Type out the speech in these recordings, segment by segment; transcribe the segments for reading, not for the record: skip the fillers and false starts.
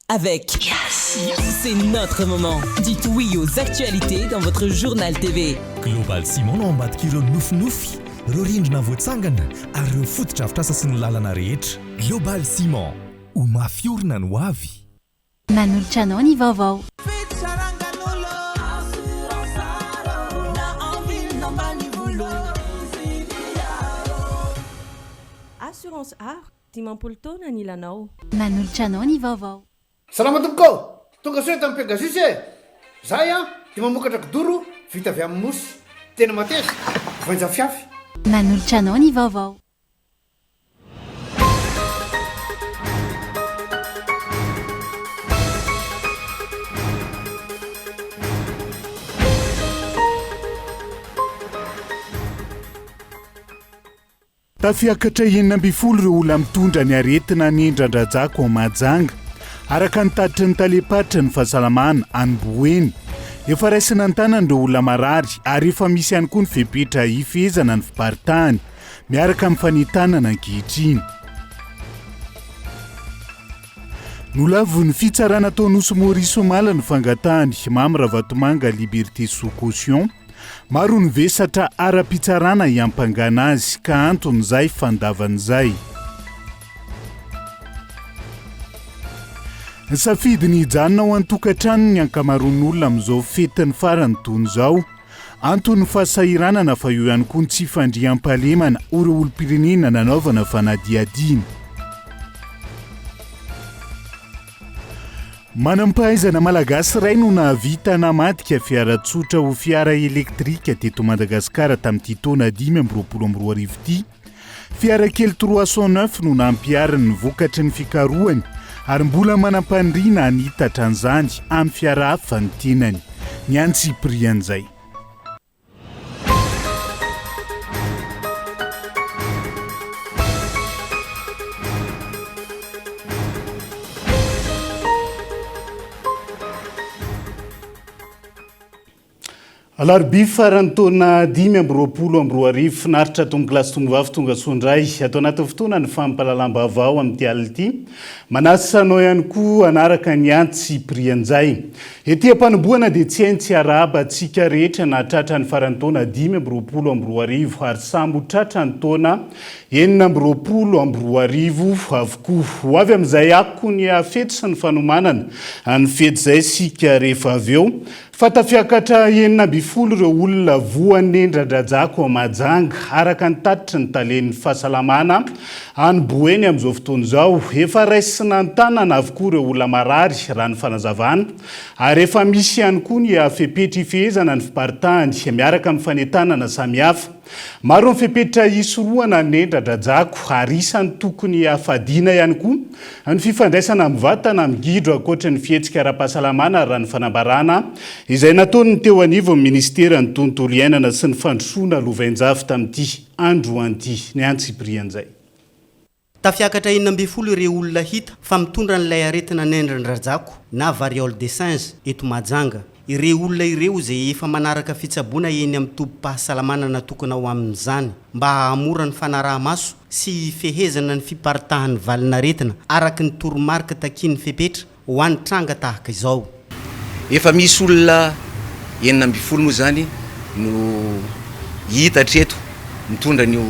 avec Yes. C'est notre moment. Dites oui aux actualités dans votre journal TV. Global Simon no ambadik'ireo nofinofi, ireo rindrina voatsangana ary ireo fotodrafitrasa sy ny lalana rehetra. Global Simon, ho mafiorina no avy. Manolotra anao ny vaovao. Assurance art, dimampolo taona ny ilanao. Manolotra anao ny vaovao. Salama tompoko, tonga soe tamin'ny Pegasus e. Zahay dia mamokatra kidoro vita avy amin'ny mosy. Tena mateza, voanja fiafy. Manolotra anao ny vaovao. Tafiakatra 12 ireo olona mitondra ny aretina ny endran-drajako ao Mahajanga. Araka ny tatitry ny talepatra ny fahasalamana any Boeny. Efa raisina an-tanany ireo olona marary ary efa misy ihany koa ny fepetra hifehezana ny fiparitahany miaraka amin'ny fanentanana ankehitriny. Nolavon'ny fitsarana tao Nosy Maurice Somala ny fangatahany Mamy Ravatomanga Liberté sous caution. Maro ny vesatra ara-pitsarana iampangana azy ka anton'izay fandavan'izay. Safidy ny hijanona ho an-tokantrano ny ankamaroan'olona amin'izao fetiny farany toy izao. Antony fahasahiranana fa eo ihany koa ny tsy fandriam-pahalemana ireo olom-pirenena nanaovana fanadihadiana. Manampahaizana malagasy iray no nahavita namadika fiara tsotra ho fiara elektrika teto Madagasikara tamin'ity taona 2022 ity. Fiara kely 309 no nampiariny vokatry ny fikarohany ary mbola manampandriana anitatra an'izany amin'ny fiara hafa ny tenany. Ny antsiprian'izay. Alarobia farany taona 2022 finaritra tombokilasy tombovavy tonga soandray atao anatin'ny fotoana ny fampahalalam-baovao amin'ity alina ity. Manasanao ihany koa anaraka ny antsiprian'izay. Ety am-panombohana dia tsy hainy tsy arahaba antsika rehetra na tratra ny farany taona 2022 ary sambo tratra ny taona 2022 avokoa. Ho avy amin'izay ako ny afety sy ny fanomanana ny fety izay sika rehefa avy eo. Fatafiakatra 12 ireo olona voan'ny endran-drajako ao Mahajanga araka ny tatitry ny talen'ny fahasalamana any Boeny amin'izao fotoana izao. Efa raisina an-tanana avokoa ireo olona marary raha ny fanazavana ary efa misy ihany koa ny fepetra hifehezana ny fiparitahany miaraka amin'ny fanentanana samihafa. Maro ny fepetra hisorohana ny endran-drajako ary isany tokony hafadiana ihany koa ny fifandraisana amin'ny vatana amin'ny gidro ankoatra ny fihetsika ara-pahasalamana raha ny fanambarana izay nataony teo anivo amin'ny ministera ny tontolo iainana sy ny fandrosoana lovainjafy tamin'ity andro anty ny antsiprian'izay. Tafiakatra 12 ireo olona hita fa mitondra n'ilay aretina ny endran-drajako na variole des singes eto Mahajanga. Ireo olona ireo izay efa manaraka fitsaboana eny amin'ny tobim-pahasalamana natokana ho amin'izany mba hahamora ny fanaraha-maso sy fehezana ny fiparitahan'ny valinaretina araka ny toromarika takian'ny fepetra ho an'ny tranga tahaka izao. Efa misy olona 12 moa zany no hita treto mitondra n'io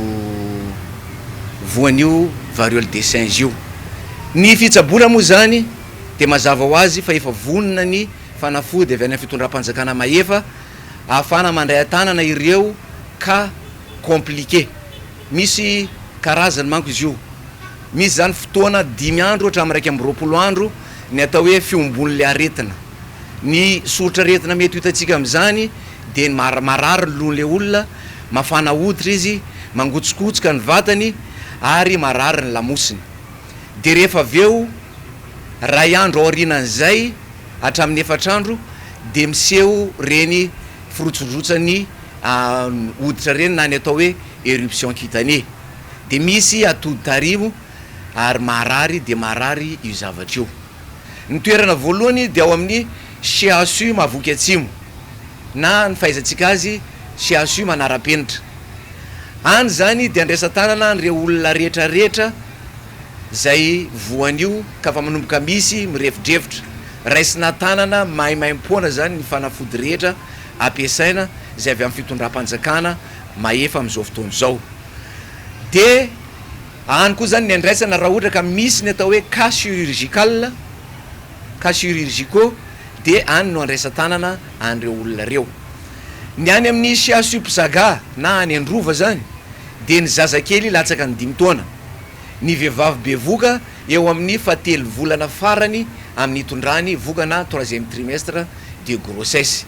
voan'io variole des singes io. Ny fitsaboana moa zany dia mazava ho azy fa efa vonona ny fanafody avy any fitondram-panjakana mahefa ahafana mandray tanana ireo ka compliqué. Misy karazany manko izy io. Misy zany fotoana 5 andro hatramin'ny 20 andro ny atao hoe fiombon'le aretina. Ny sotra aretina mety hitantsika amin'izany dia marary lon'le olona, mafana hoditra izy, mangotsikotsika ny vatany ary marary ny lamosiny. Dia rehefa avy eo ray andro aorianan'izay hatramin'ny 4 andro dia miseho reny firotsodrotsany hoditra reny na ny atao hoe éruption cutanée. Dia misy atody tarimo ary marary dia marary io zavatra io. Ny toerana voalohany dia ao amin'ny CHU Mahavoky Atsimo na ny fahaizantsika azy CHU Manarapenitra. Any zany dia andraisan-tanana ireo olona rehetrarehetra zay voan'io ka fa manomboka misy mirevidrevitra raisina tanana mahimaim-poana zany ny fanafody rehetra ampiasaina zay avy amin'ny fitondram-panjakana maefa am'izao fotoana zao. De any koa zany ny andraisana raha ohatra ka misy ny atao hoe cas chirurgical cas chirurgicaux de any no andraisa tanana an'ireo olona reo. Ny any amin'ny Siasupsaga na any Androva zany de ny zazakely latsaka ny 5 taona, ny vehivavy bevoka eo amin'ny 7 volana farany amin'ny itondrany vokana 3e trimestre de grossesse.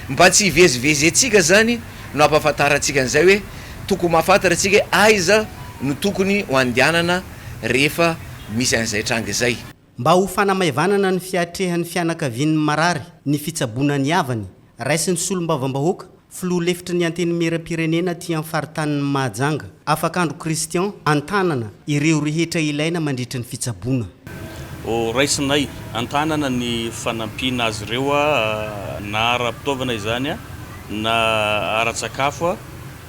Mba tsy hivezivezy atsika zany no ampahafantarantsika an'izay hoe tokony mahafantatra atsika aiza no tokony ho andehanana rehefa misy an'izay tranga zay. Mba ho fanamaevanana ny fiatrehan'ny fianakavian'ny marary ny fitsaboana ny avany raisiny solombavam-bahoaka filoha lefitry ny antenimera-pirenena ty amin'ny faritanin'ny Mahajanga afakandro Christian antanana ireo rehetra ilaina mandritra ny fitsaboana. Raisinay antanana ny fanampiana azy ireo na ara-pitaovana izany na ara-tsakafo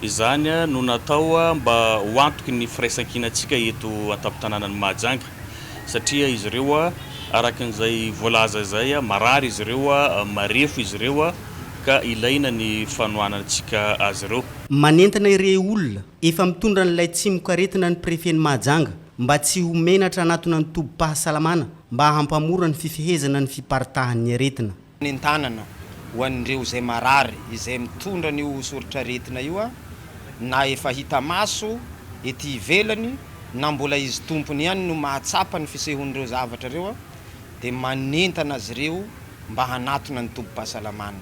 izany no natao mba ho antoky ny firaisan-kinantsika eto an-tampon-tanànan'ny Mahajanga satria izy ireo arakan'izay voalaza zay marary izy ireo marefo izy ireo ka ilaina ny fanohanantsika azy ireo. Manentana ireo olona efa mitondra n'ilay tsimoka aretina ny prefeny Mahajanga mba tsy ho menatra anatona ny tobo-pahasalamana mba hampamora ny fifehezana ny fiparitahan'ny aretina. Ny tanana ho an'ireo zay marary izay mitondra ny soratra aretina io na efa hita maso ety ivelany na mbola izy tompony ihany no mahatsapa ny fisehon'ireo zavatra reo de manentana azy ireo mba hanatona ny tobo-pahasalamana.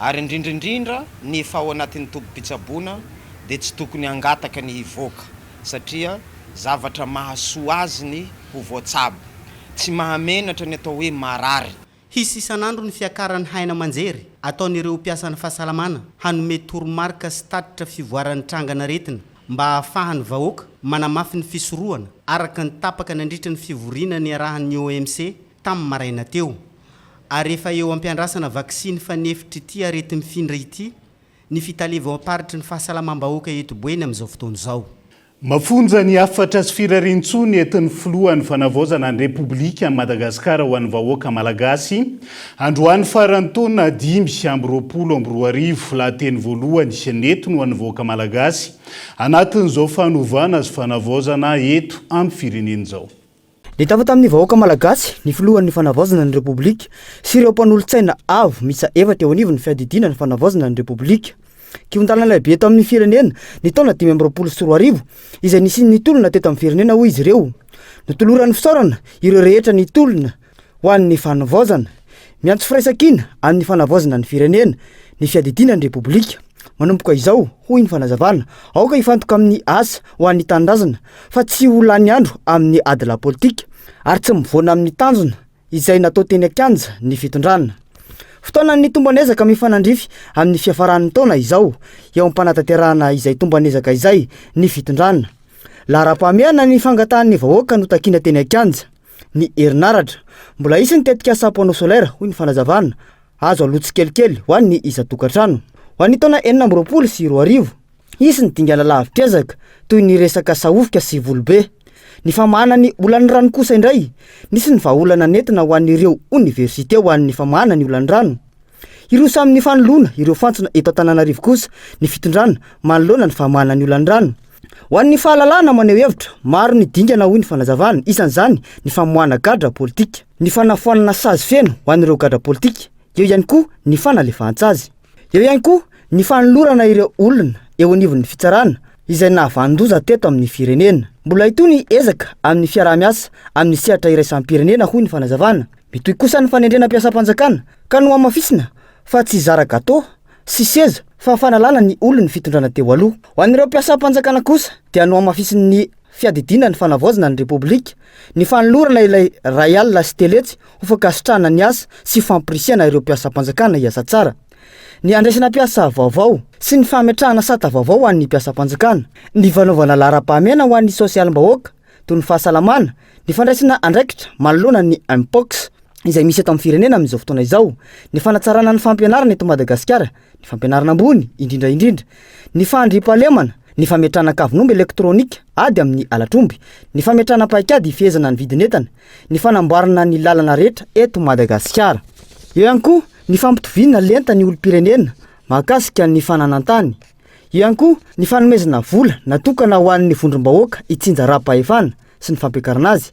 Ary indrindrindrindra ny efa ao anatin'ny tobo-pitsaboana de tsy tokony angataka ny hivoaka satria zavatra mahasoa azy ny ho voatsabo, tsy mahamenatra ny atao hoe marary. Hisy isan'andro ny fiakaran'ny haina manjery ataon'ireo mpiasan'ny fahasalamana hanome toromarika sy tatitra fivoaran'ny trangana aretina mba hahafahan'ny vahoaka manamafy ny fisorohana araka ny tapaka nandritra ny fivoriana ny arahan'ny OMC tamin'ny maraina teo. Ary efa eo ampiandrasana vaksiny fanefitry ity arety mifindra ity ny fitaliva aparitry ny fahasalamam-bahoaka eto Boeny amin'izao fotoana izao. Mafonja ny afatra sy firarin-tsony etin'ny filohan'ny fanavaozana ny Repoblika ny Madagasikara ho an'ny vahoaka malagasy androany faran'ny taona 2020 lahateny voalohany senetiny ho an'ny vahoaka malagasy anatin'izao fanovana sy fanavaozana eto amin'ny firenena izao. Nitafa tamin'ny vahoaka malagasy ny filohan'ny fanavaozana ny Repoblika sy ireo mpanolo-tsaina avo misa efatra eo anivony fiadidina ny fanavaozana ny Repoblika. Kiondalana lehibe eto amin'ny firenena ny taona 2024 izay nisy nitolona teto amin'ny firenena hoy izy ireo. Notoloran'ny fisaorana ireo rehetra nitolona ho an'ny fanavaozana miantso firaisan-kina amin'ny fanavaozana ny firenena ny fiadidina ny Repoblika. Manomboka izao hoy ny fanazavana aoka hifantoka amin'ny asa ho an'ny tanindrazana fa tsy ho lany andro amin'ny adila politika ary tsy mivoana amin'ny tanjona izay natao teny akanja ny fitondrana. Fotoana ny tombanezaka mifanandrify amin'ny fiafaran'ny taona izao eo ampanataterahana izay tombanezaka izay ny fitondrana. Lara-pameana ny fangatahan'ny vahoaka no takina teny akanja ny herinaratra mbola isy ny tetika sapoanao solaire hoy ny fanazavana azo alotsy kelikely ho an'ny isa-tokantrano. Ho an'ny taona 2020 isy ny dingana lavim-piezaka toy ny resaka saofika sy volobe. Ny famahana ny olan'ny rano kosa indray nisy ny vahaolana nentina ho an'ireo université ho an'ny famahana ny olan'ny rano. Ireo samy ny fanoloana ireo fantsona eto Antananarivo kosa ny fitondrana manoloana ny famahana ny olan'ny rano. Ho an'ny fahalalana maneho hevitra maro ny dingana hoy ny fanazavana isan'izany ny famoahana gadra politika, ny fanafoanana sazy feno ho an'ireo gadra politika, eo ihany koa ny fanalefahan-tsazy. Eo ihany koa ny fanolorana ireo olona eo anivon'ny fitsarana izay nahavandoza teto amin'ny firenena. Mbola itony ezaka amin'ny fiaraha-miasa amin'ny sehatra iraisampirenena hoy ny fanazavana. Mitohy kosa ny fanendrena mpiasam-panjakana ka no amafisina fa tsy zara gato sy seza fa fanalana ny olona fitondrana teo aloha. Ho an'ireo mpiasam-panjakana kosa dia no amafisin'ny fiadidina ny fanavaozana ny Repoblika ny fanolorana ilay Royal Steletsy ho fakasitrahana ny asa sy fampirisihana ireo mpiasam-panjakana hiasa tsara. Ny andraisana mpiasa vaovao sy ny fametrahana sata vaovao ho an'ny mpiasam-panjakana, ny fanaovana lara-pahamehana ho an'ny sosialim-bahoaka toy ny fahasalamana, ny fandraisana andraikitra manoloana ny mpox izay misy eto amin'ny firenena amin'izao fotoana izao, ny fanatsarana ny fampianarana eto Madagasikara, ny fampianarana ambony indrindra, ny fandriam-pahalemana, ny fametrana kavinomby elektrônika ady amin'ny alatromby, ny fametrana paikady ifehezana ny vidin'entana, ny fanamboarana ny lalana rehetra eto Madagasikara. Eo ihany koa ny fampitoviana lenta ny olom-pirenena mahakasika ny fananantany. Eo ihany koa ny fanomezana vola natokana ho an'ny vondrom-bahoaka itsinja ra-pahefana sy ny fampiakarana azy,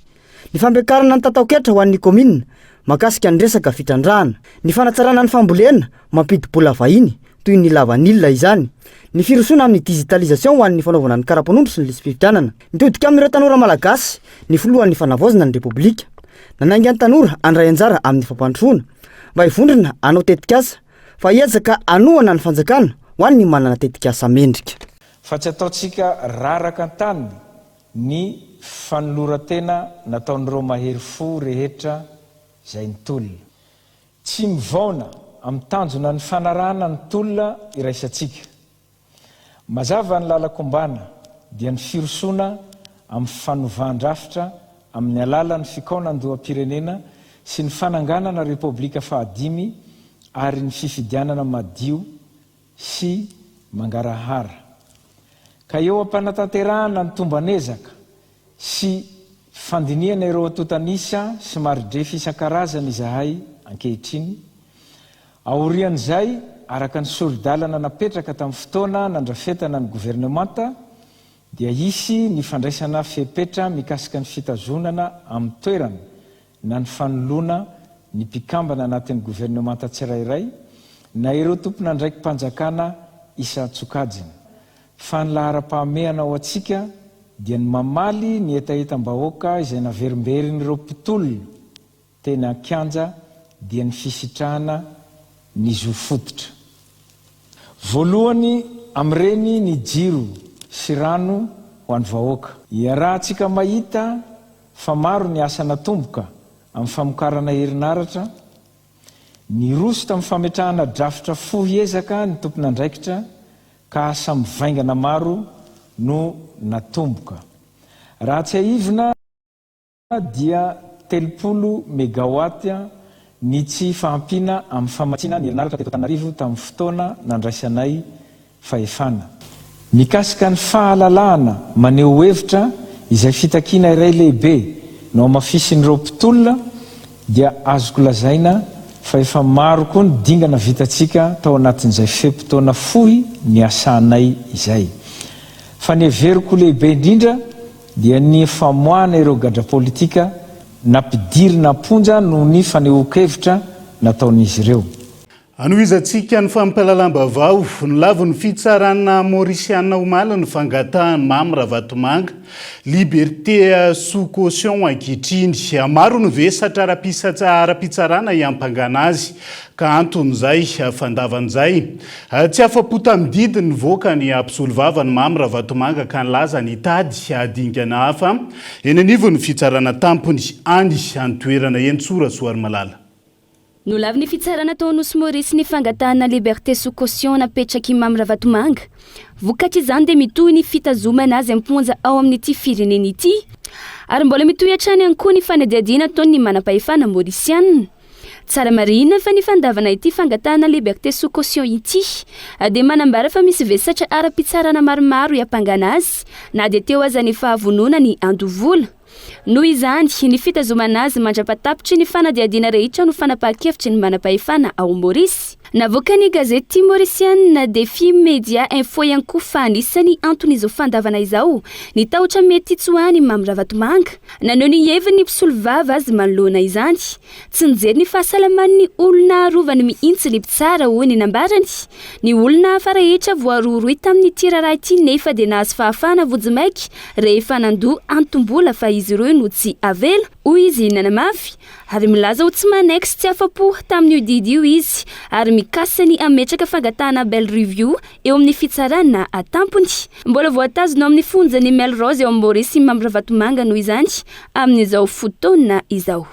ny fampiakarana ny tataoketra ho an'ny komina mahakasika ny resaka fitrandrahana, ny fanatsarana ny fambolena mampidi-bola vahiny toy ny lavanila izany, ny firosoana amin'ny digitalisation ho an'ny fanaovana ny karapanondro sy ny lisam-pifidianana. Nitodika amin'ireo tanora malagasy ny folohan'ny fanavaozana ny repoblika, nanainga ny tanora andray anjara amin'ny fampandrosoana mba hivondrona anao tetikasa fa hiezaka anohana ny fanjakana ho an'ny manana tetikasa mendrika. Fa tsy ataontsika raraka an-tany ny fanoloran-tena nataon'ireo mahery fo rehetra izay ny tolona. Tsy mivaona amin'ny tanjona ny fanarahana ny tolona iraisantsika. Mazava ny lalakombana dia ny firosoana amin'ny fanovàn-drafitra amin'ny alalan'ny fikaonan-doham-pirenena sy ny fananganana repoblika fahadimy ary ny fifidianana madio sy mangarahara. Ka eo ampanatanterahana ny tombanezaka sy fandiniana ireo atotanisa sy maridrefy isan-karazany izahay ankehitriny. Aorian'izay araka ny soridalana napetraka tamin'ny fotoana nandrafetana ny governemanta dia hisy ny fandraisana fepetra mikasika ny fitazonana amin'ny toerana na ny fanoloana ny mpikambana anatin'ny governemanta tsirairay na ireo tompona ndraiky mpanjakana isan-tsokajiny. Fa ny lahara-pahamehana ao atsika dia ny mamaly ny etaetam-bahoaka izay naverimberiny mpitolona tena kianja dia ny fisitrahana ny zo fototra. Voalohany amreny ny jiro sy rano ho an'ny vahoaka. Iarahantsika mahita fa maro ny asa natomboka amin'ny famokarana herinaratra, ny roso tamin'ny fametrahana drafitra fo hiezaka ny tompona andraikitra ka asa mivaingana maro no natomboka. Raha tsy aivina dia 30 megawatt ny tsy fahampina amin'ny famatsina ny herinaratra teto Antananarivo tamin'ny fotoana nandraisanay fahefana. Mikasika ny fahalalahana maneho hevitra izay fitakiana iray lehibe no amafisin'ireo mpitolona dia azoko lazaina fa efa maro koa ny dingana vitantsika tao anatin'izay fepotona fohy ny asanay izay. Fa ny heveriko lehibe indrindra dia ny famoahana ireo gadra politika nampidirina amponja noho ny fanehoan-kevitra nataon'izy ireo. Anohizantsika ny fampalalam-bavao ny lavon'ny fitsarana Mauriciana Omaly ny fangatahany Mamy Ravatomanga liberté sous caution ankehitriny. Maro ny vesatra ara-pitsarana iampangana azy ka anton'izay fandavan'izay tsy afa-po tamin'ny didiny voaka ny ampisolo vava ny Mamy Ravatomanga ka nilaza ny tady adingana hafa eny anivon'ny fitsarana tampony any antoerana Entsora Soarimalala. No lavy ny fitsarana tao Nosy Maurice ny fangatahana liberté sous caution napetraky Mamy Ravatomanga. Vokatry izany dia mitohy ny fitazomana azy amponja ao amin'ity firenena ity. Ary mbola mitohy hatrany ihany koa ny fanadiadiana ataon'ny manam-pahefana Mauriciana. Tsara marina fa ny fandavana ity fangatahana liberté sous caution ity dia manambara fa misy vesatra ara-pitsarana maromaro iampangana azy na dia teo aza ny fahavonona ny andovola. Noho izany ny fitazomana azy mandrapatapitry ny fanadiadiana rehetra no fanapahan-kevitry ny manam-pahefana ao Maurice. Navoaka ny gazety Mauriciana Défi Média Info ihany koa fa anisany anton'izao fandavana izao ny tahotra mety tsoany Mamy Ravatomanga. Naneho ny heviny ny mpisolo vava azy manoloana izany. Tsy nijery ny fahasalaman'ny olona arovany mihitsy tsara hoy ny nambarany. Ny olona hafa rehetra voaroroy tamin'ny tiraraha ity nefa dia nahazo fahafahana vodzimaiky rehefa nandoa antom-bola fa izy ireo no tsy avela hoy izy nanamafy. Ary milaza ho tsy manaiky sy tsy afa-po tamin'io didy io izy ary mikasany ametraka fangatahana Belle Review eo amin'ny fitsarana atampony. Mbola voatazona amin'ny fonjany Melrose eo Maurice Mamy Ravatomanga noho izany amin'izao fotoana izao.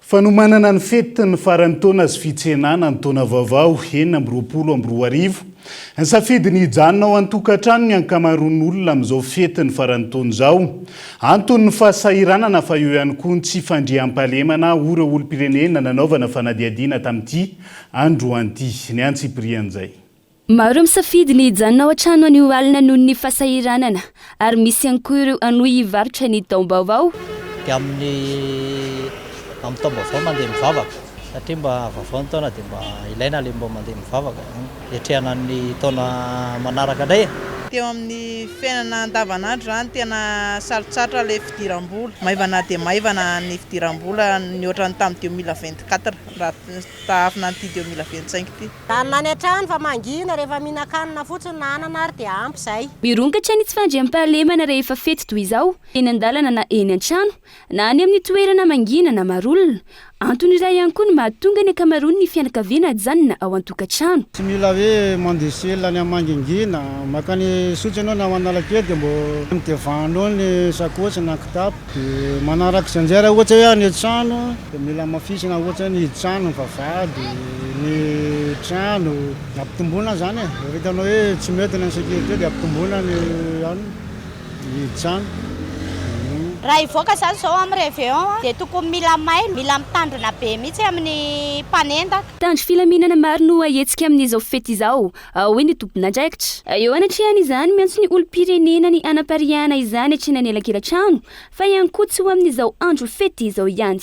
Fanomanana ny fety ny farany taona sy fitsenana ny taona vaovao 2024. Ny safidy ny hijanona ao an-tokantrano ny ankamaroan'olona amin'izao fety ny farany taona izao. Antony ny fahasahiranana fa eo ihany koa ny tsy fandriam-pahalemana ora olom-pirenena nanaovana fanadiadiana tamin'ity andro anty ny antsiprian'izay. maro misafidy ny hijanona ao an-trano any alina noho ny fahasahiranana ary misy ihany koa ireo anohy hivarotra ny taom-baovao dia amin'ny taom-baovao mandeha mivavaka satria mba vaovao ny taona dia mba ilaina le mba mandeha mivavaka etrehana ny taona manaraka indray teo amin'ny fiainana andavanandro zany tena sarotsatra le fidiram-bola maivana dia maivana ny fidiram-bola ny ohatrany tamin'ny 2024 raha taafina nyty 2025 ty anona ny an-trano fa mangina rehefa mihinan-kanina fotsiny na anana ary dia ampy izay mironkatra ny tsy fandriam-pahalemana rehefa fety toy izao eny an-dalana na eny an-trano na any amin'ny toerana mangina na marolona antony iray ihany koa no mahatonga ny akamarony ny fianakaviana janona ao an-tokantrano tsy mila hoe mandesela ny amangingina makany sotry anao na manalakely dia mbo mitevanao ny sakosy na kitapo dia manaraka zanjara ohatra hoe any an-trano dia mila mafisina ohatra ny trano ny vavady ny trano ampitomboana zany e hitanao hoe tsy mety ny sécurité dia ampitomboana ny trano raha ivoaka zany zao amin'ny réveillon dia tokony mila mailo mila mitandrina be mihitsy amin'ny mpanendaka tandro filaminana maro no ahetsika amin'izao fety izao hoe ny tompon'andraikitra eo anatrehany izany miantso ny olom-pirenena ny anam-pariana izany atrina ny elakelan-trano fa ihany koa tsy ho amin'izao andro fety izao ihany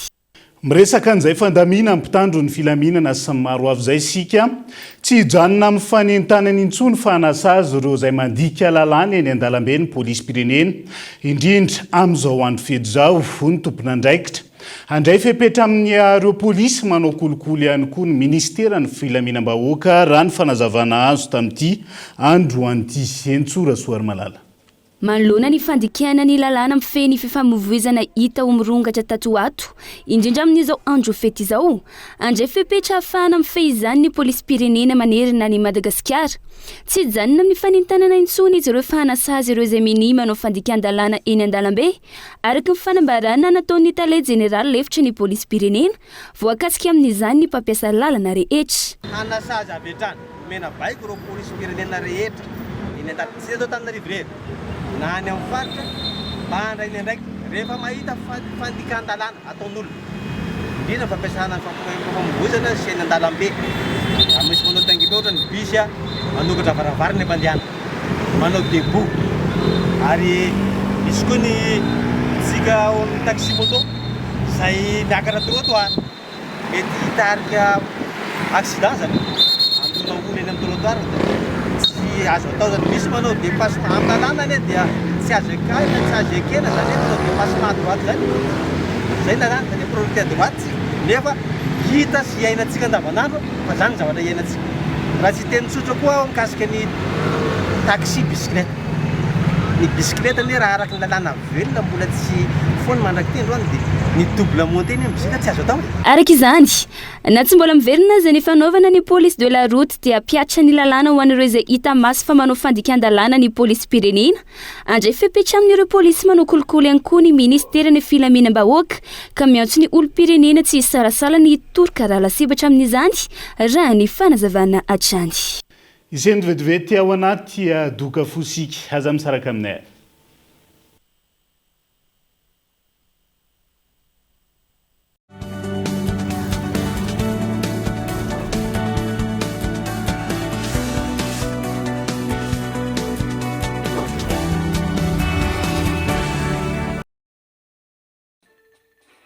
miresaka an'izay fandamina ampitandro ny filaminana sy maro avy izay sika tsy hijanona amin'ny fanentanany intsony fa hanasa azy ireo izay mandika lalàna eny an-dalambe ny polisy pirenena indrindra amin'izao andro fety izao ny tompon'andraikitra handray fepetra amin'ny ireo polisy manao kolokolo ihany koa ny ministera ny filaminam-bahoaka raha ny fanazavana azo tamin'ity andro an'ity Entsora Soarimalala manoloana ny fandikana ny lalàna mifeny fifamoivoizana hita ho mirongatra tato ato indrindra amin'izao andro fety izao andray fepetra ahafahana mifehy izany ny polisy pirenena manerina ny Madagasikara tsy hijanona amin'ny fanentanana intsony izy ireo fa hanasa azy ireo izay mini manao fandikan-dalàna eny an-dalambe araka ny fanambarana nataon'ny tale general lefitra ny polisy pirenena voakasika amin'izany ny mpampiasa lalana rehetra hanasa azy avy hatrany mena baiko ireo polisy pirenena rehetra eny an-dalambe zao Antananarivo na any amin'ny faritra mba handray ndraiky rehefa mahita fandikan-dalàna ataon'olona indrindra fampiasana ny famoizana sy eny an-dalambe misy manao taingibé ohatra ny bisy manokatra varavary ny mpandiana manao debout ary misy koa ny tsika ny taxi moto izay miakatra trottoir mety hitarika accident zany androna olo eny amin'ny trottoir tsy azo atao zany misy manao dépassement amin'ny lalàna ane dia tsy azo ekana tsy azo ekena zany manao dépassement à droite zany zay lalàna zany priorité à droite nefa hita sy iainantsika andavanandro fa zany zavatra iainantsika raha tsy teny tsotra koa ao mikasika ny taxi bicyclette ny bicyclette ane raha araka ny lalàna velona mbola tsy fony mandrakiteny roany dia ny double montée ny bizika tsy azo atao araka izany na tsy mbola miverina aza ny fanaovana ny police de la route dia piatra ny lalàna ho an'ireo izay hita masy fa manao fandikan-dalàna ny polisy pirenena andray fepetra amin'ireo polisy manao kolokolo ihany koa ny ministera ny filaminam-bahoaka ka miantso ny olo-pirenena tsy hisarasala ny toroka raha lasebatra amin'izany raha ny fanazavana hatrany iseny vetivety ao anaty doka fosika aza misaraka aminay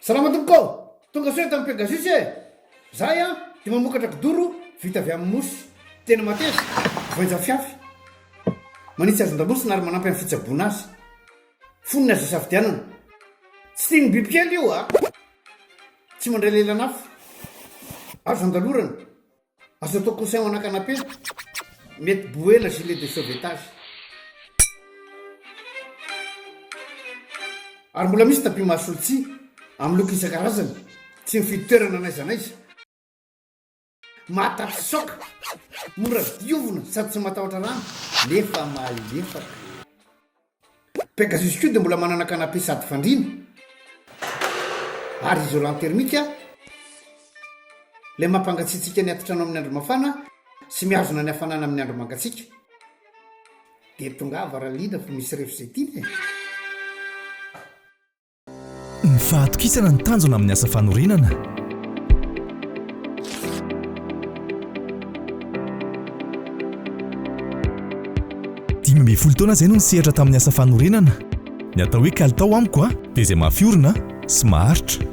salama tompoko tonga soe tamin'ny Pegasus zahay dia mamokatra kidoro vita avy amin'ny mosy tena mateza voanja fiafy manitsy azon-damosina ary manampy amin'ny fitsaboana azy fonina azy safidianana tsy tiany bibikely io tsy mandray lelanafo azo andalorana azo atao coussin ho ana-canapé mety boela gilet de sauvetage ary mbola misy tapis masolotsia amin'ny loko isan-karazany tsy mifidy toerana n'aiza n'aiza mahatapy soka mora diovina sady tsy matahotra rano nefa malefaka Pegasus koa dia mbola manana canapé sady fandrina ary isolant thermique ilay mampangatsiatsika ny atitrano amin'ny andro mafana sy mihazona ny hafanana amin'ny andro mangatsiaka dia tonga varaliana fa misy revo izay tiany ny fahatokisana ny tanjona amin'ny asa fanorenana 20 taona izay no nisehatra tamin'ny asa fanorenana. Ny atao hoe kalitao amiko a dia izay mafiorina sy maharitra.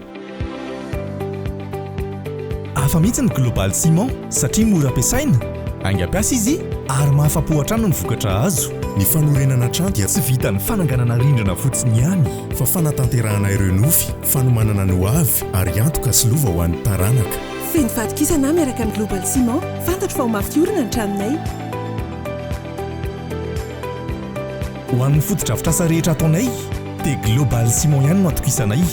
Hafa mihitsy ny Global Ciment satria mora ampiasaina, angampiasa izy ary mahafa-po hatrany ny vokatra azo. Ny fanorenana trano dia tsy vitan'ny fananganana rindrina fotsiny ihany fa fanatanterahana ireo nofy, fanomanana ny hoavy ary antoka sy lova ho an'ny taranaka. Feno fatokisana miaraka amin'ny Global Ciment, fantatro fa ho mafiorina ny tranonay. Ho an'ny fotodrafitr'asa rehetra ataonay dia Global Ciment ihany no atokisanay.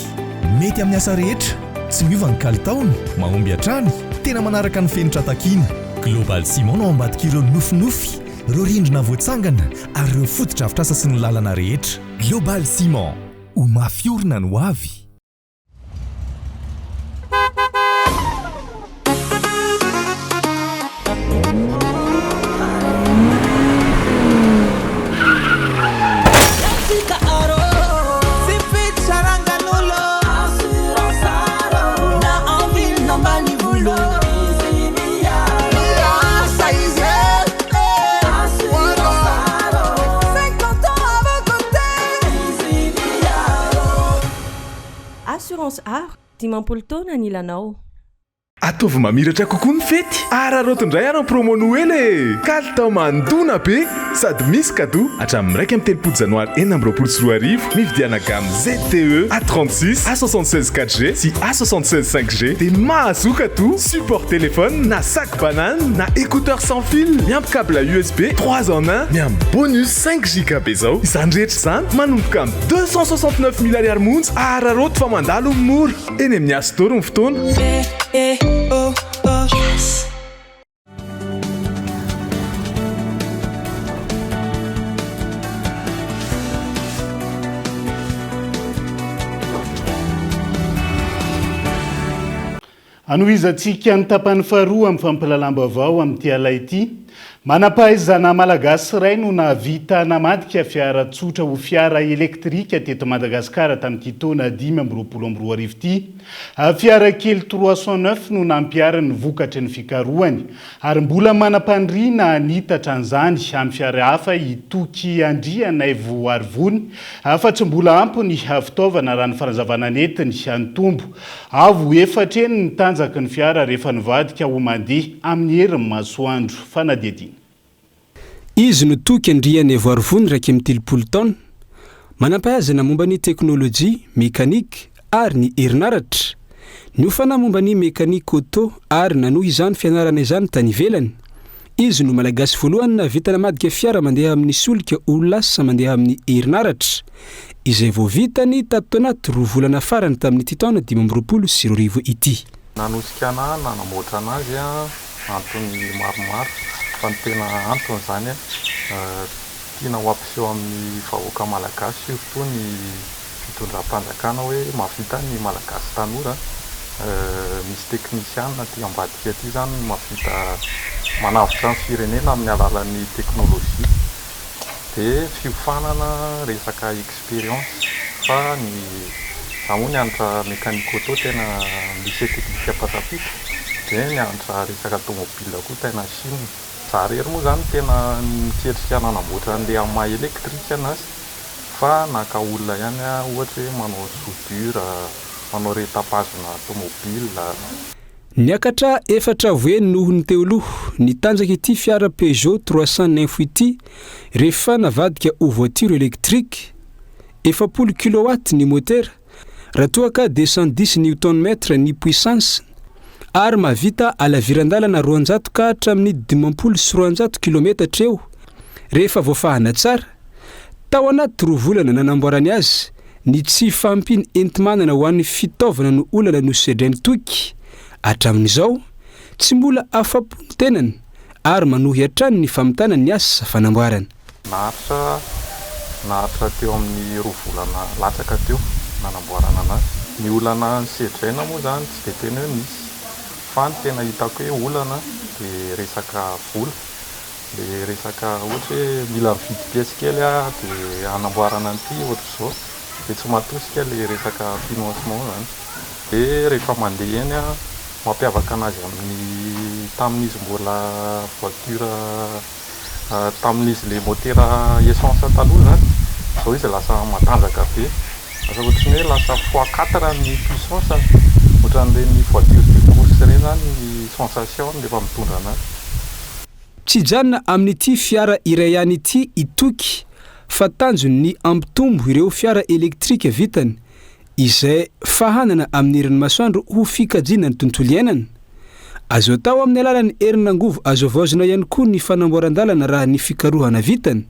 Mety amin'ny asa rehetra, tsy miova ny kalitaony, mahomby hatrany, tena manaraka ny fenitra takiana. Global Ciment no ambadika ireo nofinofy, ireo rindrina voatsangana ary ireo fotodrafitr'asa sy ny lalana rehetra. Global Ciment, ho mafiorina ny hoavy. Assurance art, dimampolo taona ny ilanao. Ataovy mamiratra kokoa ny fety. Ararotondray ary ny promo Noël e. Kalitao mandona be sady misy cadeau hatramin'ny 1 janoary 2024 mividiana gamme ZTE A36, A76 4G sy A76 5G dia mahazoka to support téléphone na sac banane na écouteur sans fil miampy câble USB 3 en 1 miampy bonus 5 GB zao. Izany rehetra izany manomboka amin'ny 269 000 ariary monja. Araroto fa mandalo mora eny amin'ny Astor ny fotoana. Oh, oh, yes. Anohizantsika ny tapany faharoa amin'ny fampilalam-baovao amin'ity alay ity. Manam-pahaizana malagasy iray no nahavita namadika fiara tsotra ho fiara elektrika teto Madagasikara tamin'ity taona 2024 ity. Fiara kely 309 no nampiarany vokatry ny fikarohany ary mbola manam-pandriana anitatra an'izany amin'ny fiara hafa itoky andriana vo arivony fa tsy mbola ampy ny fitaovana raha ny farazavana netiny antombo. Avo efatra eny ny tanjaky ny fiara rehefa nivadika ho mandeha amin'ny herin'ny masoandro. Fanadidina. Izy no toky andriana vo arivony raiky amin'ny 30 taona. Manam-pahaizana momba ny teknôlôjia, mekanika ary ny herinaratra. Niofana momba ny mekanika auto ary nanohy izany fianarana izany tany ivelany. Izy no malagasy voalohany nahavita namadika fiara mandeha amin'ny solika olasa mandeha amin'ny herinaratra. Izay vao vitany tato anaty 2 volana farany tamin'ity taona 2024 ity. Nanosika nanamboatra anazy antony maromaro fa ny tena antony zany tiana ho ampiseho amin'ny vahoaka malagasy io fotoa ny fitondram-panjakana hoe mavita ny malagasy tanora. Misy teknisiana ty ambadika aty zany mavita manavitra ny firenena amin'ny alalan'ny teknôlôjia dia fiofanana resaka expérience fa ny zaho nianatra mekanika auto tena lycée technique Patapita dia nianatra resaka automobile koa tena Chine. Zarery moa zany tena miketrika nanamboatra an'ilay maha elektrika anazy fa naka olona ihany ohatra hoe manao soudure, manao retapazina automobile. Niakatra efatra voeny nohony teo aloha nitanjaka ity fiara Peugeot 309 ity rehefa navadika ho voiture électrique 40 kW ny motera raha toa ka 210 Nm ny puissance ary mahavita alavirandalana 200 ka hatramin'ny 50 sy 200 km eo. Rehefa voafahana tsara tao anaty 2 volana nanamboarany azy ny tsy fampiny entimanana ho an'ny fitaovana no olana no sedrany toky. Hatramin'izao tsy mbola afapo ny tenany ary manohy hatrany ny famitana ny asa fanamboarana. Nahatra teo amin'ny 2 volana latsaka teo nanamboarana anazy. Ny olana sedraina moa zany tsy dia tena misy fa ny tena hitako hoe olana dia resaka vola. Dia resaka ohatra hoe mila mividy pièce kely dia anamboarana an'ity ohatra izao dia tsy matosika ilay resaka financement zany. Dia rehefa mandeha eny mampiavaka anazy amin'ny tamin'izy mbola voiture tamin'izy le motera essence taloha zany zao izy lasa matanjaka be asa ohatrany hoe lasa x4 ny puissance ohatran'ireny voiture de course reny zany ny sensation rehefa mitondra anazy. Tsy janona amin'ity fiara iray ihany ity itoky fa tanjony ny ampitombo ireo fiara elektrika vitany izay fahanana amin'ny herin'ny masoandro ho fikajiana ny tontolo iainana. Azo atao amin'ny alalan'ny herinangovo azo vaozina ihany koa ny fanamboaran-dalana raha ny fikarohana vitany.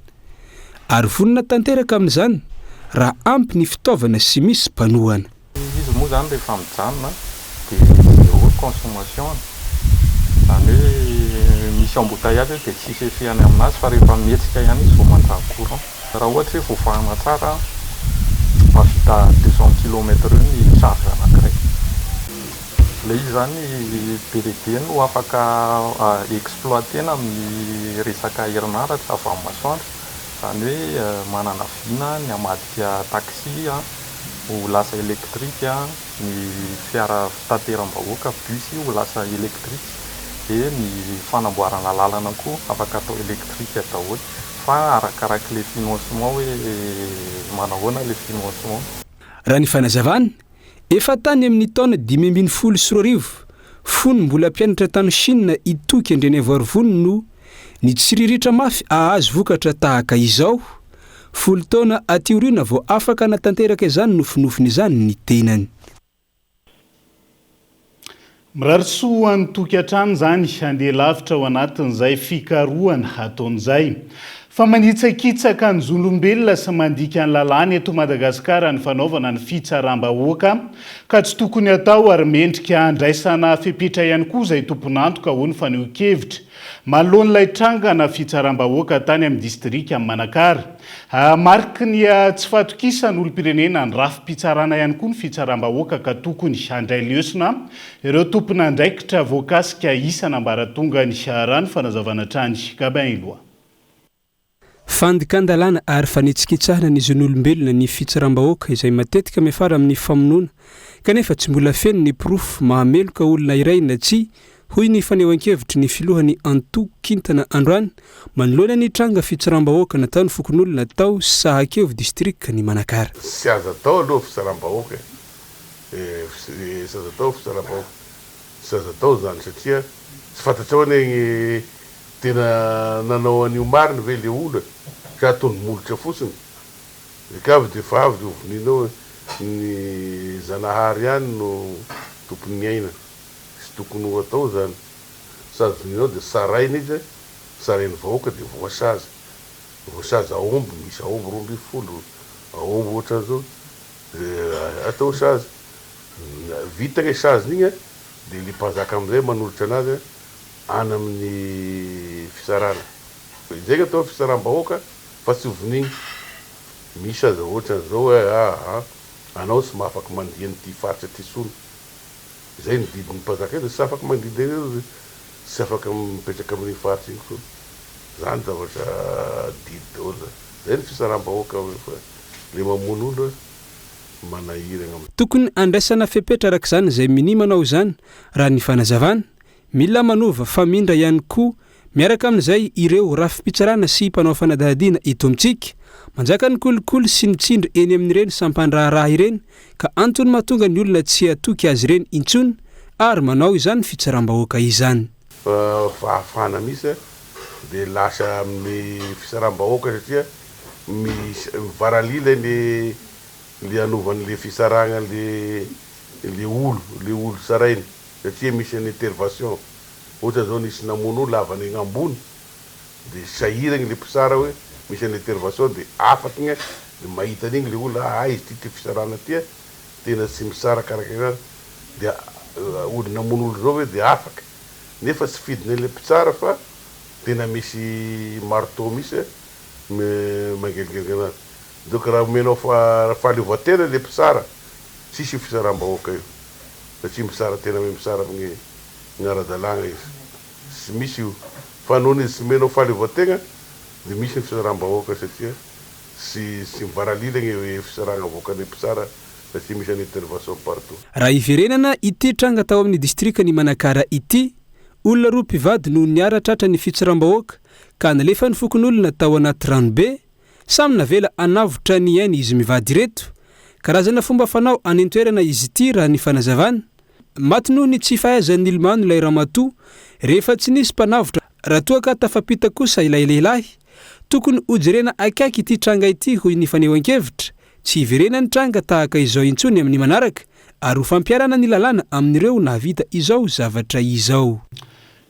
Ary vonina tanteraka amin'izany raha ampy ny fitaovana sy misy mpanohana. Izy moa zany rehefa mijanona dia haute consommation zany hoe misy embouteillage dia tsisy efehany aminazy fa rehefa mihetsika ihany izy vao mandraha courant. Raha ohatra hoe voafahana tsara mahavita 200 km ny charge anankiray. Le izy zany be no afaka exploitena amin'ny resaka herinaratra avy amin'ny masoandro. Zany hoe manana vina ny hamadika taxi ho lasa elektrika, ny fiara fitateram-bahoaka bus ho lasa elektrika, dia ny fanamboarana lalana koa afaka atao elektrika daholo fa arakaraka le financement hoe manahoana le financement. Raha ny fanazavana efa tany amin'ny taona 2014 fony mbola mpianatra tany Chine itoky andreny avoarivony no ny tsiriritra mafy ahazo vokatra tahaka izao. 10 taona aty aoriana vao afaka natanteraka izany nofinofiny izany ny tenany. Mirarisoa ny tokantrano zany andeha lavitra ao anatin'izay fikarohana ataon'izay. Fa manitsakitsaka ny zolombelona sy mandika ny lalàna eto Madagasikara ny fanaovana ny fitsaram-bahoaka ka tsy tokony atao ary mendrika andraisana fepetra ihany koa izay tomponantoka hono faneho-kevitra. Malon'ilay trangana fitsaram-bahoaka tany amin'ny distrika Manakara. Mariky ny tsy fatokisan'ny olom-pirenena ny rafi-pitsarana ihany koa ny fitsaram-bahoaka ka tokony handray leosina ireo tompona andraikitra voakasika isana ambaratonga ny rano fanazavana trany Gabin Iloa. Fandikan-dalàna ary fanetsikitsahana ny zon'olombelona ny fitsaram-bahoaka izay matetika miafara amin'ny famonoana kanefa tsy mbola feno ny porofo mahameloka olona iray na tsy hoy ny fanehoan-kevitry ny filohany Anto Kintana Androany manoloana ny tranga fitsaram-bahoaka natao ny fokon'olona tao Sahakevo distrika ny Manakara. Sy azo atao aloha fitsaram-bahoaka sy azo atao fitsaram-bahoaka sy azo atao zany satria tsy fantatrao ny tena nanao an'io mariny ve le olona ka ataony molotra fotsiny rekavy dia fa avy ovininao ny Zanahary ihany no tompony aina sy tokony ho atao zany sady vininao dia saraina izy sarainy vahoaka dia voasazy aomby misy aomby 12 aomby ohatran'izao atao sazy vita le sazy igny dia le mpanjaka amin'izay manolotra anazy any amin'ny fisarana. Izay ka atao fisaram-bahoaka fa tsy ovinigny misy aza ohatran'izao hoe anao tsy mahafaka mandiha n'ity faritra ty sony. Izay ny didiny mpanjaka dia tsy afaka mandidy eo tsy afaka mipetraka amin'ny faritra igny fony. Zany zavatra didy daholo. Zay ny fisaram-bahoaka fa le mamono olo manahirana. Tokony andraisana fepetra araka izany izay minimanao izany raha ny fanazavana. Mila manova famindra ihany koa miaraka amin'izay ireo rafi-pitsarana sy mpanao fanadahadiana eto amintsika manjaka ny kolikoly sy mitsindry eny amin'ireny sampandraharaha ireny ka antony mahatonga ny olona tsy atoky azy ireny intsony ary manao izany fitsaram-bahoaka izany. Fahafana misy dia lasa amin'ny fisaram-bahoaka satria mivaralila le anovan'le fisaragna le olo sarainy satria misy ny intervention ohatra zao nisy namono lavany eny ambony dia sahiragny le mpisara hoe misy ny intervention dia afaky igny dia mahita an'igny le olona izy ty fisarana ty tena tsy misara karakara dia olo namono olo zao hoe dia afaka nefa tsy fidiny le mpitsara fa tena misy marteau misy mangeligeliga anazy. Donc raha omenao fahaleovan-tena le mpitsara tsisy fisaram-bahoaka io satria misara tena hoe misara amin'ny ara-dalàna izy sy misy io fa noho izy tsy menao fahaleovan-tegna dia misy ny fisaram-bahoaka satria sy mivaralila ny fisaragna vahoaka ny mpitsara satria misy ny intervention partout. Raha iverenana ity tranga tao amin'ny distrika ny Manakara ity olona roa mpivady no niara tratra ny fitsaram-bahoaka ka nalefa ny fokon'olona tao anaty ranobe samy navela anavotra ny ainy izy mivady reto karazana fomba fanao any an-toerana izy ity raha ny fanazavana maty noho ny tsy fahaizan'ny ilomano ilay ramatoa rehefa tsy nisy mpanavotra raha toa ka tafapita kosa ilay lehilahy tokony hojerena akaiky ity tranga ity hoy ny fanehoan-kevitra tsy hiverena ny tranga tahaka izao intsony amin'ny manaraka ary ho fampiarana ny lalàna amin'ireo nahavita izao zavatra izao.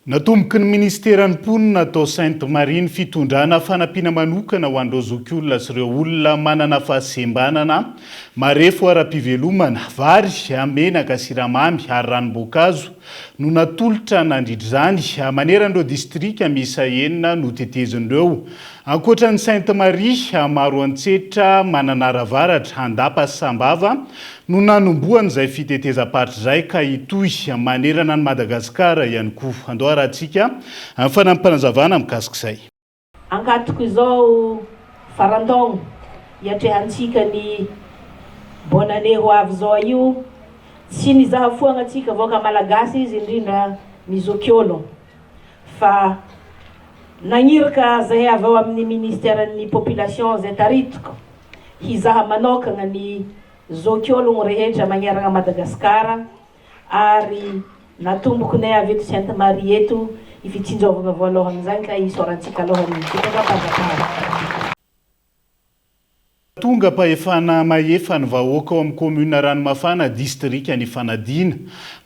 Natomboky ny ministeran'ny mponina atao Sainte Marie ny fitondrana fanampiana manokana ho an'ireo zokiolona sy ireo olona manana fahasembanana marefo ara-pivelomana vary menaka siramamy ary ranom-boankazo no natolotra nandritra izany maneran'ireo distrika miisa 9 no tetezindreo. Ankoatran'ny Sainte Marie maro antsetra mananaravaratra andapa sy sambava no nanomboana izay fitetezam-paritra izay ka itoy manerana ny Madagasikara ihany koa. Andao rahantsika fanampanazavana mikasika izay. Ankatoko izao farantaogno iatrehantsika ny bonne année ho avy zao io tsy ny zahafoana antsika vaoka malagasy izy indrindra ny zokiolo fa nagniraka zay avy ao amin'ny ministeran'ny population zay taritiko hizaha manokana ny zokiologno rehetra magnerana Madagasikara ary natomboky nay avy eto Sainte Marie eto ifitsinjovana voalohany zany ka isorantsika alohany fitondram-panjakana. Tonga pahefana mahefa ny vahoaka ao amin'ny commune Ranomafana distrika ny Fanadina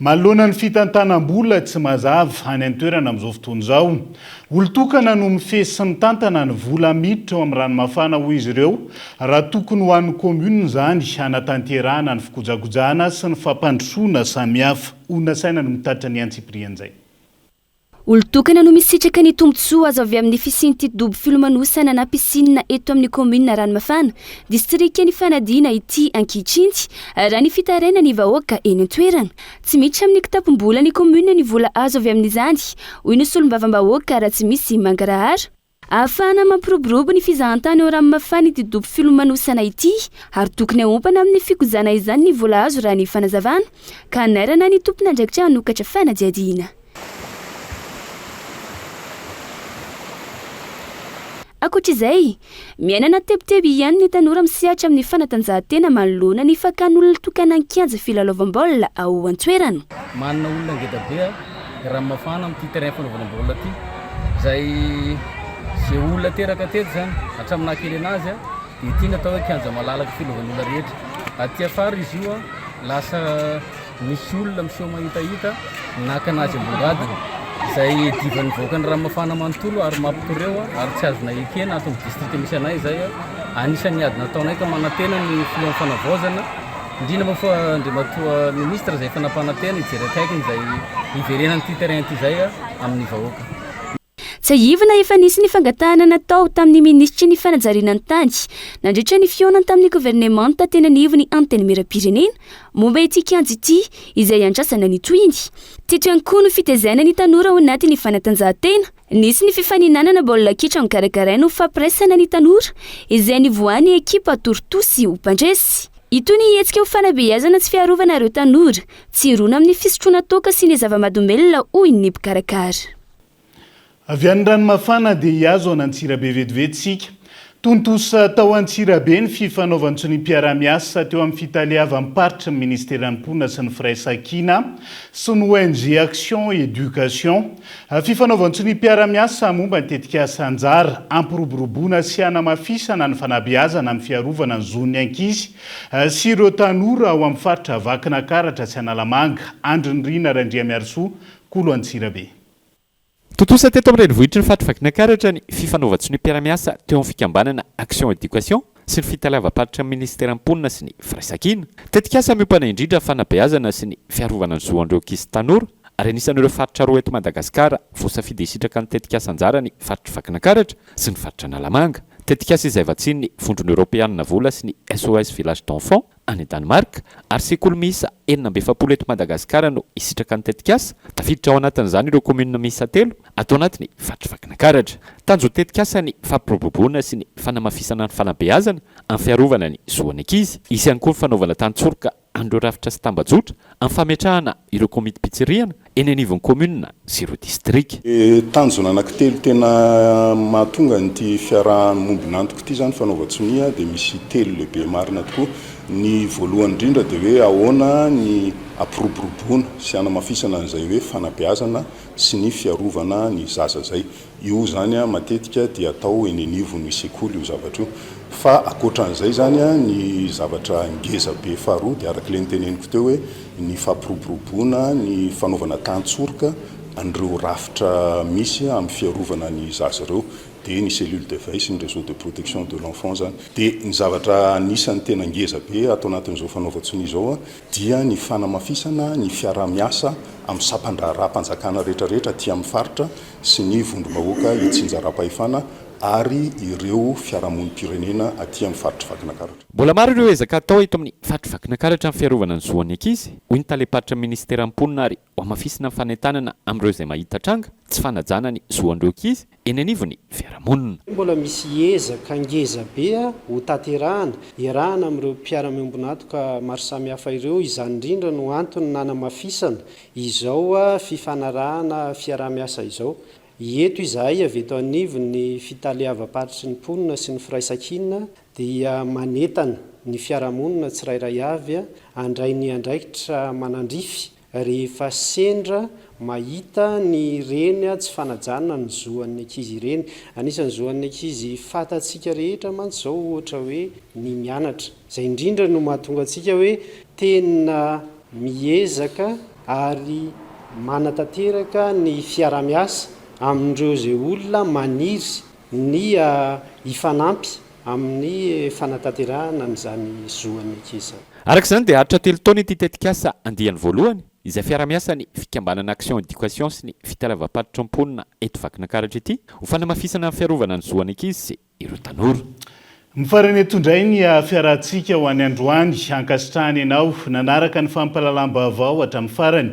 manoloana ny fitantanam-bola tsy mazava any an-toerana amin'izao fotoana izao. Olon-tokana no mifehy sy mitantana ny vola miditra ao amin'ny Ranomafana hoy izy ireo raha tokony ho an'ny commune izany hanatanterahana ny fikojakojana sy ny fampandrosoana samihafa. Onasaina no mitatra ny antsiprian'izay. Olon-tokana no misitraka ny tombotsoa azo avy amin'ny fisian'ity dobo filomanosana na piscine eto amin'ny commune Ranomafana distrika ny Fanadina ity ankehitriny raha ny fitaraina ny vahoaka eny an-toerana tsy miditra amin'ny kitapom-bola ny commune ny vola azo avy amin'izany hoy ny solombavam-bahoaka raha tsy misy mangarahara ahafahana mampiroborobo ny fizahantany ao Ranomafana ity dobo filomanosana ity ary tokony ahompana amin'ny fikozana izany ny vola azo raha ny fanazavana ka nairana ny tompona andraikitra hanokatra fanadiadiana. Akoatr'izay, miainana teboteby ihany ny tanora misehatra amin'ny fanatanjahantena manoloana ny fakan'olona tokana an-kianja filalaovam-baolina ao an-toerana. Manana olona ngeda be Ranomafana amin'ity terrain fanaovana baolina ity izay zay olona teraka teto zany hatramina kely anazy dia ity natao hoe kianja malalaka filovan'olona rehetra. Aty afara izy io lasa misy olona miseho mahitahita naka anazy ambongadina izay divan'ny voaka ny Ranomafana manontolo ary mampitoreo ary tsy azona ekena ato amin'ny distrika misy anay izay anisan'ny ady nataonay ka manantena ny filohan'ny fanavaozana indrindra moa fa andriamatoa ministra izay fanampanantena hijery akaikiny izay hiverenan'ity terrain ity izay amin'ny vahoaka. Tsy ahivana efa nisy ny fangatahana natao tamin'ny ministry ny fanajariana ny tany nandritra ny fionany tamin'ny gouvernemanta tena nivo ny anteny miram-pirenena momba ity kianja ity izay andrasana ny toiny. Teto ihany koa no fitaizana ny tanora ao anaty ny fanatanjahantena nisy ny fifaninanana baolina kitra mikarakaraina ho fampiresana ny tanora izay nivoany ekipa Tortosy ho mpandresy. Itony hetsika ho fanabeazana tsy fiarovana ireo tanora tsy irona amin'ny fisotroana toka sy ny zava-mahadomelona hoy ny mpikarakara. Avy any Ranomafana dia hiazo an'Antsirabe vetivetsika. Tontosa tao Antsirabe ny fifanaovan'ny ny mpiara-miasa teo amin'ny fitaliavan'ny paritra ny ministeran'ny mponina sy ny firaisan-kina sy ny ONG Action Éducation. Fifanaovan'ny ny mpiara-miasa momba ny tetikasa anjara ampiroboroboana sy hanamafisana ny fanabeazana amin'ny fiarovana ny zon'ny ankizy sy ireo tanora ao amin'ny faritra Vakinankaratra sy Analamanga. Andrindrina Randriamiarsoa, Kolo Antsirabe. Totosa teto amin'ny renivohitra ny faritra Vakinankaratra ny fifanaovan'ny ny mpiara-miasa teo amin'ny fikambanana Action Éducation sy ny fitaliavam-paritra ny ministeran'ny mponina sy ny firaisan-kina. Tetikasa miompana indrindra fanabeazana sy ny fiarovana ny zoan'ireo ankizy tanora ary anisan'ireo faritra roa eto Madagasikara voasafidy hisitraka ny tetikasa anjara ny faritra Vakinankaratra sy ny faritra Analamanga. Tetikasa izay vatsiny ny vondrona Europeanina vola sy ny SOS Village d'Enfants any Danemark ary sekoly miisa 770 eto Madagasikara no hisitraka ny tetikasa tafiditra ao anatin'izany ireo commune miisa 3 atao anatin'ny faritra Vakinankaratra. Tanjo tetikasa ny fampiroboroboana sy ny fanamafisana ny fanabeazana amin'ny fiarovana ny zoan'ny ankizy. Isy ihany koa ny fanaovana tantsorika an'ireo rafitra sy tambajotra amin'ny fametrahana ireo komity pitsiriana eny anivon'ny commune sy ireo district. Tanjona anankitelo tena mahatonga nyty fiarahamombina antoko ity zany fanaovatsonia dia misy telo lehibe marina tokoa. Ny voalohany indrindra dia hoe ahoana ny ampiroboroboana sy anamafisana an'izay hoe fanabeazana sy ny fiarovana ny zaza zay. Io zany matetika dia atao eny anivo ny sekoly io zavatra io. Fa akoatran'izay zany ny zavatra ngeza be faharoa dia arak'ilay nyteneniko teo hoe ny fampiroboroboana, ny fanaovana tantsorika an'ireo rafitra misy amin'ny fiarovana ny zaza ireo, dia ny cellule de veille sy ny réseau de protection de l'enfant zany. Dia ny zavatra anisan'ny tena ngeza be atao anatin'izao fanaovatsonia izao dia ny fanamafisana ny fiarah-miasa amin'ny sampandra-ra-panjakana rehetrarehetra aty amin'ny faritra sy ny vondrom-bahoaka itsinjaram-pahefana ary ireo fiarahamonim-pirenena aty amin'ny faritra Vakinakaratra. Mbola maro ireo ezaka atao eto amin'ny faritra Vakinakaratra amin'ny fiarovana ny zoan'ny ankizy. Hoy ny taleparitra ministera am-ponina ary hamafisina ny fanentanana amin'ireo izay mahita tranga tsy fanajana ny zoan'ireo ankizy eny anivon'ny fiarahamonina. Mbola misy ezaka ngeza be ho tanterahana, iarahana amin'ireo mpiara-miombona antoka maro samihafa ireo. Izany indrindra no antony nanamafisana izao fifanarahana fiaraha-miasa izao. Eto izahay avy eto anivon'ny fitaleava-paritry ny mponina sy ny firaisan-kinina dia manentana ny fiarahamonina tsirairay avy andray ny andraikitra manandrify rehefa sendra mahita ny reny tsy fanajana ny zoan'ny ankizy ireny. Anisan'ny zoan'ny ankizy fatatsika rehetra mantsy zao ohatra hoe ny mianatra. Izay indrindra no mahatonga antsika hoe tena miezaka ary manatanteraka ny fiaraha-miasa amin'ireo izay olona maniry ny hifanampy amin'ny fanatanterahana amin'izany zoan'ny ankizy. Arak'izany dia haritra 3 taona ity tetikasa andiany voalohany izay fiaraha-miasa ny fikambanana action éducation sy ny fitalavam-paritra am-ponina eto Vakinakaratra ity ho fanamafisana ny fiarovana ny zoan'ny ankizy sy ireo tanora. Mifarany etondray ny fiarahantsika ho any androany ankasitrahany ianao nanaraka ny fampalalam-baovao hatramin'ny farany.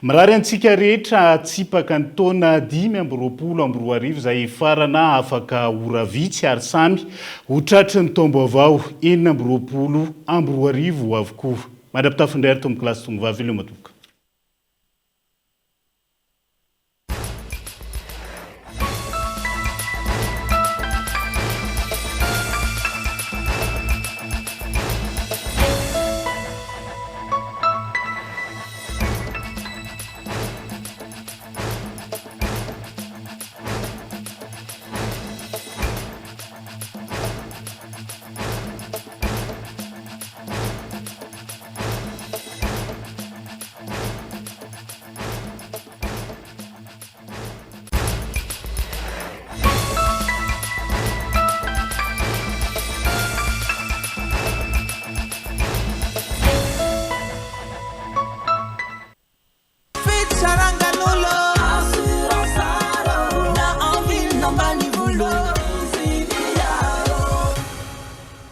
Mirary antsika rehetra tsipaka ny taona 5-20 izay farana afaka ora vitsy ary samy ho tratry ny taom-baovao 2020 avokoa. Mandra-pitafindray ary tombo kilasy tongo vavy ileo matoka.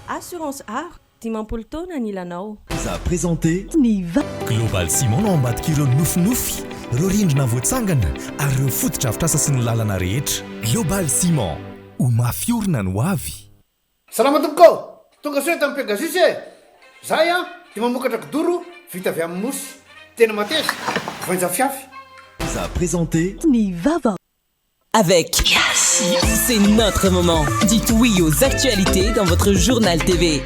Assurance Art, dimampolo taona ny ilanao. Za présenté Niva Global Ciment no ambadika ireo nofinofy, ireo rindrina voatsangana ary ireo fotodrafitrasa sy ny lalana rehetra. Global Ciment, ho mafiorina no avy. Salama tompoko, tonga soa tamin'ny Pegasus e. Zahay dia mamokatra kidoro vita avy amin'ny mosy, tena mateza, voanja fiafy. Za présenté Niva. Avec Yassi, c'est notre moment. Dites oui aux actualités dans votre journal TV.